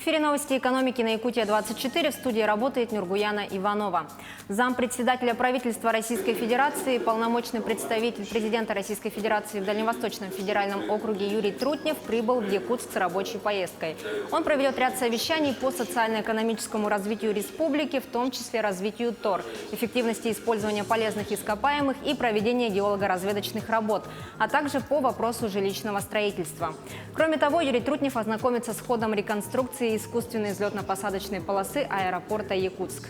эфире новости экономики на Якутия-24. В студии работает Нургуяна Иванова. Зампредседателя правительства Российской Федерации, полномочный представитель президента Российской Федерации в Дальневосточном федеральном округе Юрий Трутнев прибыл в Якутск с рабочей поездкой. Он проведет ряд совещаний по социально-экономическому развитию республики, в том числе развитию ТОР, эффективности использования полезных ископаемых и проведения геолого-разведочных работ, а также по вопросу жилищного строительства. Кроме того, Юрий Трутнев ознакомится с ходом реконструкции искусственной взлетно-посадочной полосы аэропорта Якутск.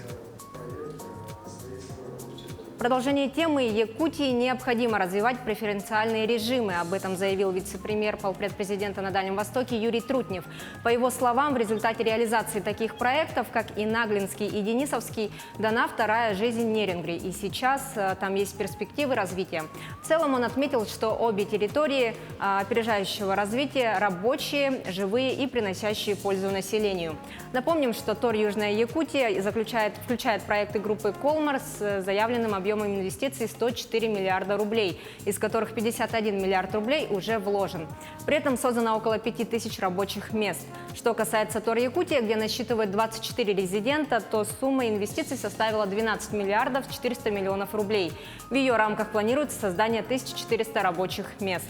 В продолжение темы Якутии необходимо развивать преференциальные режимы. Об этом заявил вице-премьер, полпред президента на Дальнем Востоке Юрий Трутнев. По его словам, в результате реализации таких проектов, как и Наглинский и Денисовский, дана вторая жизнь Нерюнгри. И сейчас там есть перспективы развития. В целом он отметил, что обе территории опережающего развития рабочие, живые и приносящие пользу населению. Напомним, что ТОР Южная Якутия включает проекты группы «Колмар» с заявленным объемом инвестиций 104 миллиарда рублей, из которых 51 миллиард рублей уже вложен. При этом создано около 5000 рабочих мест. Что касается ТОР Якутия, где насчитывает 24 резидента, то сумма инвестиций составила 12 миллиардов 400 миллионов рублей. В ее рамках планируется создание 1400 рабочих мест.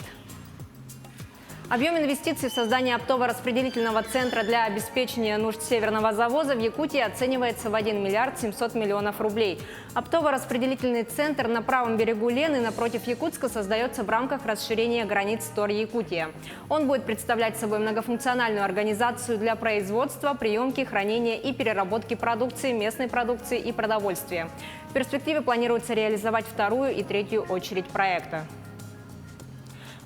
Объем инвестиций в создание оптово-распределительного центра для обеспечения нужд северного завоза в Якутии оценивается в 1 миллиард 700 миллионов рублей. Оптово-распределительный центр на правом берегу Лены напротив Якутска создается в рамках расширения границ ТОР Якутия. Он будет представлять собой многофункциональную организацию для производства, приемки, хранения и переработки продукции, местной продукции и продовольствия. В перспективе планируется реализовать вторую и третью очередь проекта.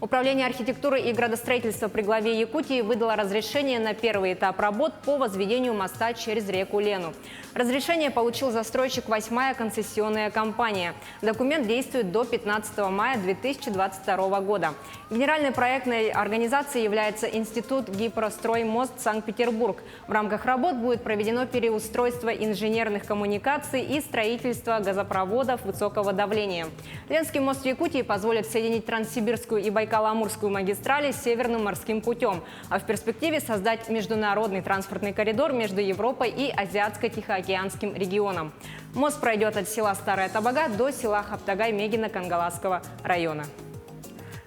Управление архитектуры и градостроительства при главе Якутии выдало разрешение на первый этап работ по возведению моста через реку Лену. Разрешение получил застройщик «8-я концессионная компания». Документ действует до 15 мая 2022 года. Генеральной проектной организацией является Институт Гипростроймост Санкт-Петербург. В рамках работ будет проведено переустройство инженерных коммуникаций и строительство газопроводов высокого давления. Ленский мост в Якутии позволит соединить Транссибирскую и Байкало-Амурскую магистрали с Северным морским путем, а в перспективе создать международный транспортный коридор между Европой и Азиатско-Тихоокеанским регионом. Мост пройдет от села Старая Табага до села Хаптагай-Мегино Кангаласского района.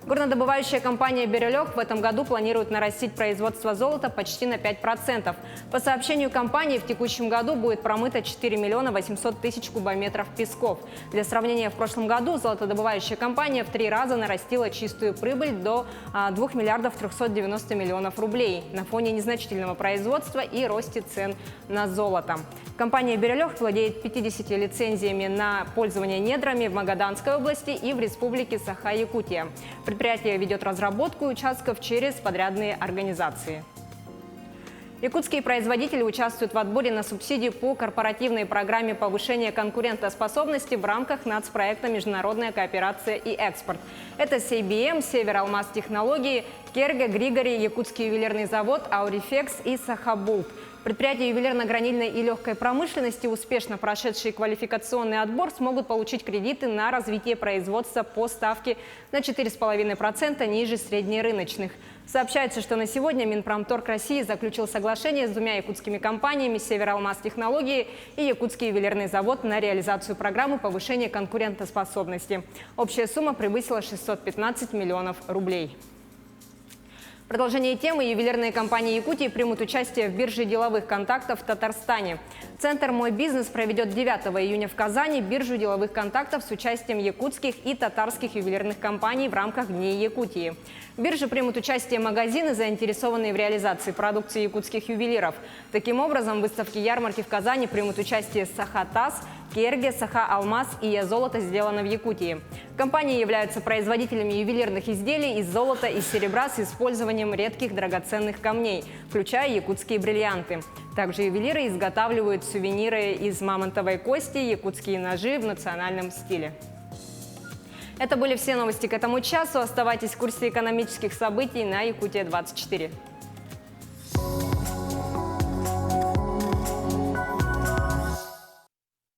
Горнодобывающая компания «Берелёх» в этом году планирует нарастить производство золота почти на 5%. По сообщению компании, в текущем году будет промыто 4 миллиона 800 тысяч кубометров песков. Для сравнения, в прошлом году золотодобывающая компания в 3 раза нарастила чистую прибыль до 2 миллиардов 390 миллионов рублей на фоне незначительного производства и росте цен на золото. Компания «Берелёх» владеет 50 лицензиями на пользование недрами в Магаданской области и в республике Саха-Якутия. Предприятие ведет разработку участков через подрядные организации. Якутские производители участвуют в отборе на субсидию по корпоративной программе повышения конкурентоспособности в рамках нацпроекта «Международная кооперация и экспорт». Это СейБиЭм, Севералмаз-технологии, Керге, Григори, Якутский ювелирный завод, Аурифекс и Сахабулт. Предприятия ювелирно-гранильной и легкой промышленности, успешно прошедшие квалификационный отбор, смогут получить кредиты на развитие производства по ставке на 4,5% ниже среднерыночных. Сообщается, что на сегодня Минпромторг России заключил соглашение с двумя якутскими компаниями «Севералмаз-технологии» и Якутский ювелирный завод на реализацию программы повышения конкурентоспособности. Общая сумма превысила 615 миллионов рублей. В продолжение темы ювелирные компании Якутии примут участие в бирже деловых контактов в Татарстане. Центр «Мой бизнес» проведет 9 июня в Казани биржу деловых контактов с участием якутских и татарских ювелирных компаний в рамках Дней Якутии. В бирже примут участие магазины, заинтересованные в реализации продукции якутских ювелиров. Таким образом, в выставке ярмарки в Казани примут участие Сахатас, Керге, Саха-Алмаз и «Я-золото» сделано в Якутии. Компании являются производителями ювелирных изделий из золота и серебра с использованием редких драгоценных камней, включая якутские бриллианты. Также ювелиры изготавливают сувениры из мамонтовой кости, якутские ножи в национальном стиле. Это были все новости к этому часу. Оставайтесь в курсе экономических событий на Якутия-24.